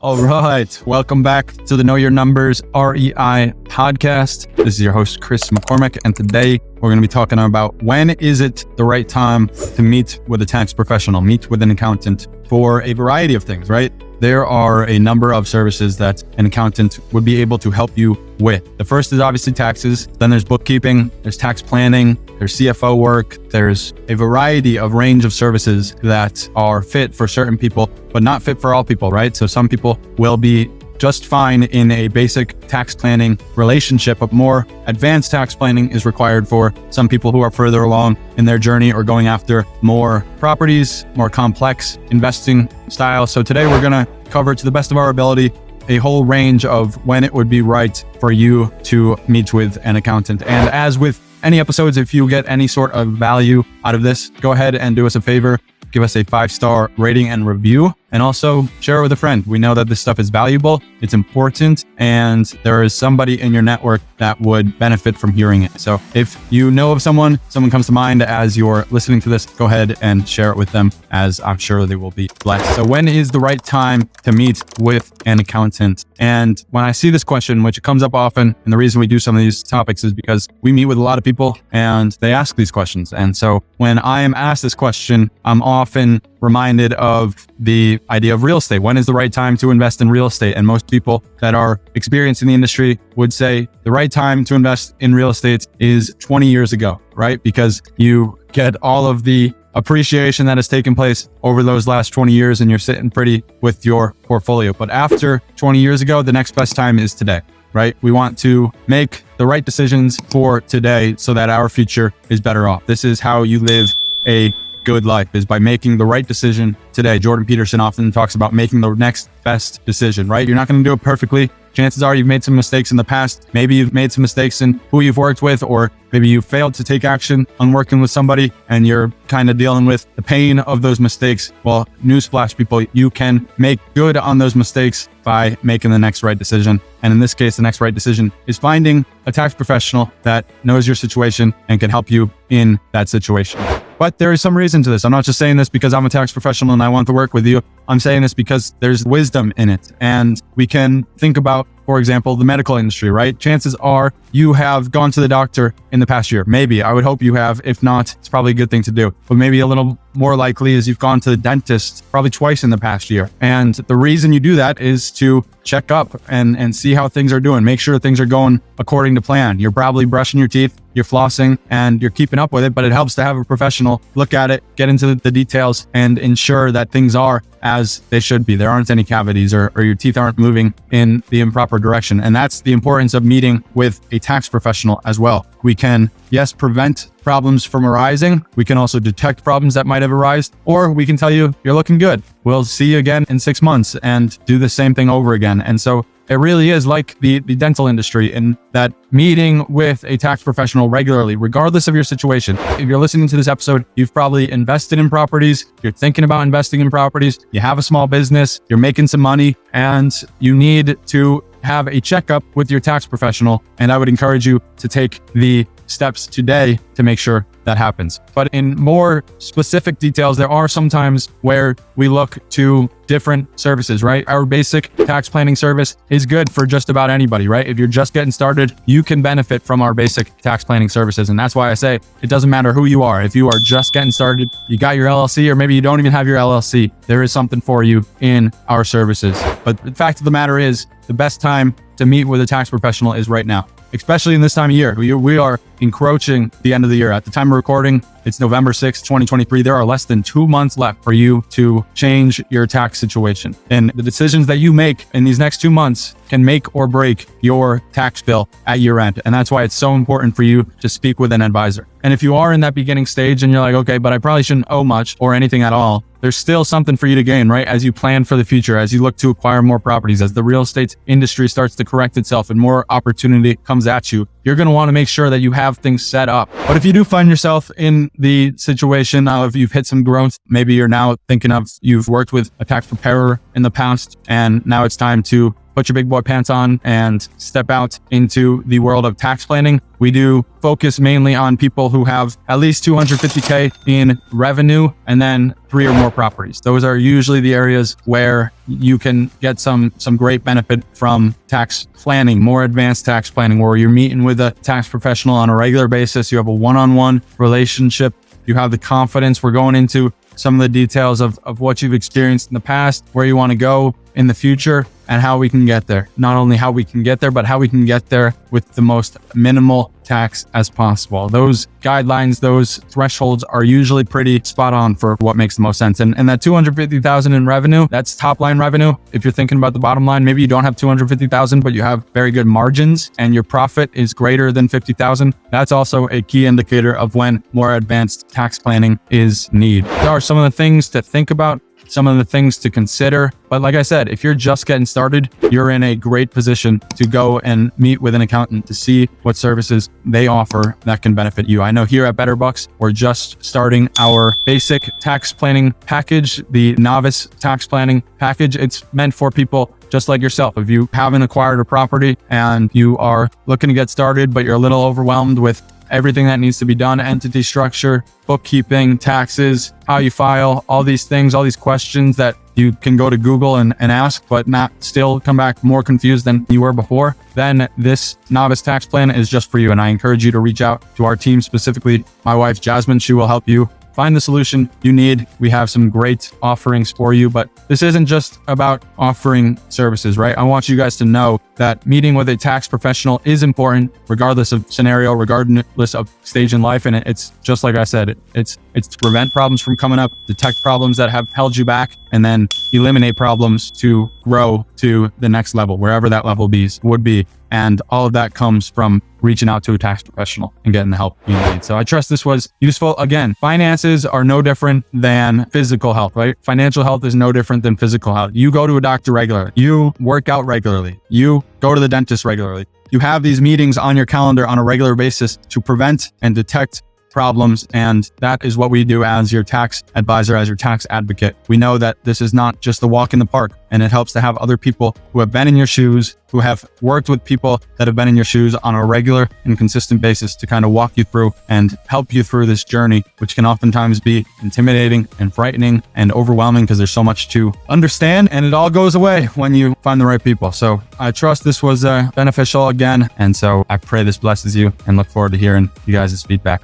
All right. Welcome back to the Know Your Numbers REI podcast. This is your host, Chris McCormick. And today we're going to be talking about when is it the right time to meet with a tax professional, meet with an accountant for a variety of things, right? There are a number of services that an accountant would be able to help you with. The first is obviously taxes. Then there's bookkeeping, there's tax planning, there's CFO work. There's a variety of range of services that are fit for certain people, but not fit for all people, right? So some people will be just fine in a basic tax planning relationship, but more advanced tax planning is required for some people who are further along in their journey or going after more properties, more complex investing styles. So today we're going to cover, to the best of our ability, a whole range of when it would be right for you to meet with an accountant. And as with any episodes, if you get any sort of value out of this, go ahead and do us a favor. Give us a 5-star rating and review, and also share it with a friend. We know that this stuff is valuable, it's important, and there is somebody in your network that would benefit from hearing it. So if you know of someone comes to mind as you're listening to this, go ahead and share it with them, as I'm sure they will be blessed. So when is the right time to meet with an accountant? And when I see this question, which comes up often, and the reason we do some of these topics is because we meet with a lot of people and they ask these questions. And so when I am asked this question, I'm often reminded of the idea of real estate. When is the right time to invest in real estate? And most people that are experienced in the industry would say the right time to invest in real estate is 20 years ago, right? Because you get all of the appreciation that has taken place over those last 20 years and you're sitting pretty with your portfolio. But after 20 years ago, the next best time is today, right? We want to make the right decisions for today so that our future is better off. This is how you live a good life, is by making the right decision today. Jordan Peterson often talks about making the next best decision, right? You're not going to do it perfectly. Chances are you've made some mistakes in the past. Maybe you've made some mistakes in who you've worked with, or maybe you failed to take action on working with somebody and you're kind of dealing with the pain of those mistakes. Well, newsflash, people, you can make good on those mistakes by making the next right decision. And in this case, the next right decision is finding a tax professional that knows your situation and can help you in that situation. But there is some reason to this. I'm not just saying this because I'm a tax professional and I want to work with you. I'm saying this because there's wisdom in it. And we can think about, for example, the medical industry, right? Chances are you have gone to the doctor in the past year. Maybe, I would hope you have. If not, it's probably a good thing to do. But maybe a little more likely is you've gone to the dentist probably twice in the past year. And the reason you do that is to check up and see how things are doing. Make sure things are going according to plan. You're probably brushing your teeth, you're flossing, and you're keeping up with it, but it helps to have a professional look at it, get into the details, and ensure that things are as they should be. There aren't any cavities or your teeth aren't moving in the improper direction. And that's the importance of meeting with a tax professional as well. We can, yes, prevent problems from arising. We can also detect problems that might have arisen, or we can tell you, you're looking good. We'll see you again in 6 months and do the same thing over again. And so it really is like the dental industry, in that meeting with a tax professional regularly, regardless of your situation. If you're listening to this episode, you've probably invested in properties, you're thinking about investing in properties, you have a small business, you're making some money, and you need to have a checkup with your tax professional. And I would encourage you to take the steps today to make sure that happens. But in more specific details, there are some times where we look to different services, right? Our basic tax planning service is good for just about anybody, right? If you're just getting started, you can benefit from our basic tax planning services. And that's why I say it doesn't matter who you are. If you are just getting started, you got your LLC, or maybe you don't even have your LLC, there is something for you in our services. But the fact of the matter is, the best time to meet with a tax professional is right now, especially in this time of year. We are encroaching the end of the year. At the time of recording, it's November 6th, 2023. There are less than 2 months left for you to change your tax situation. And the decisions that you make in these next 2 months can make or break your tax bill at year end. And that's why it's so important for you to speak with an advisor. And if you are in that beginning stage and you're like, okay, but I probably shouldn't owe much or anything at all, there's still something for you to gain, right? As you plan for the future, as you look to acquire more properties, as the real estate industry starts to correct itself and more opportunity comes at you, you're going to want to make sure that you have things set up. But if you do find yourself in the situation now, if you've hit some growth, maybe you're now thinking of, you've worked with a tax preparer in the past, and now it's time to put your big boy pants on and step out into the world of tax planning. We do focus mainly on people who have at least 250K in revenue and then 3 or more properties. Those are usually the areas where you can get some great benefit from tax planning, more advanced tax planning, where you're meeting with a tax professional on a regular basis. You have a one-on-one relationship. You have the confidence. We're going into some of the details of what you've experienced in the past, where you want to go in the future, and how we can get there. Not only how we can get there, but how we can get there with the most minimal tax as possible. Those guidelines, those thresholds are usually pretty spot on for what makes the most sense. And that 250,000 in revenue, that's top line revenue. If you're thinking about the bottom line, maybe you don't have 250,000, but you have very good margins and your profit is greater than 50,000. That's also a key indicator of when more advanced tax planning is needed. There are some of the things to think about, some of the things to consider. But like I said, if you're just getting started, you're in a great position to go and meet with an accountant to see what services they offer that can benefit you. I know here at Better Bucks, we're just starting our basic tax planning package, the novice tax planning package. It's meant for people just like yourself. If you haven't acquired a property and you are looking to get started, but you're a little overwhelmed with everything that needs to be done, entity structure, bookkeeping, taxes, how you file, all these things, all these questions that you can go to Google and ask, but not still come back more confused than you were before, then this novice tax plan is just for you. And I encourage you to reach out to our team, specifically my wife, Jasmine. She will help you find the solution you need. We have some great offerings for you, but this isn't just about offering services, right? I want you guys to know that meeting with a tax professional is important, regardless of scenario, regardless of stage in life. And it's just like I said, it's to prevent problems from coming up, detect problems that have held you back, and then eliminate problems to grow to the next level, wherever that level would be. And all of that comes from reaching out to a tax professional and getting the help you need. So I trust this was useful. Again, finances are no different than physical health, right? Financial health is no different than physical health. You go to a doctor regularly. You work out regularly. You go to the dentist regularly. You have these meetings on your calendar on a regular basis to prevent and detect problems. And that is what we do as your tax advisor, as your tax advocate. We know that this is not just a walk in the park, and it helps to have other people who have been in your shoes, who have worked with people that have been in your shoes on a regular and consistent basis to kind of walk you through and help you through this journey, which can oftentimes be intimidating and frightening and overwhelming because there's so much to understand, and it all goes away when you find the right people. So I trust this was beneficial again. And so I pray this blesses you and look forward to hearing you guys' feedback.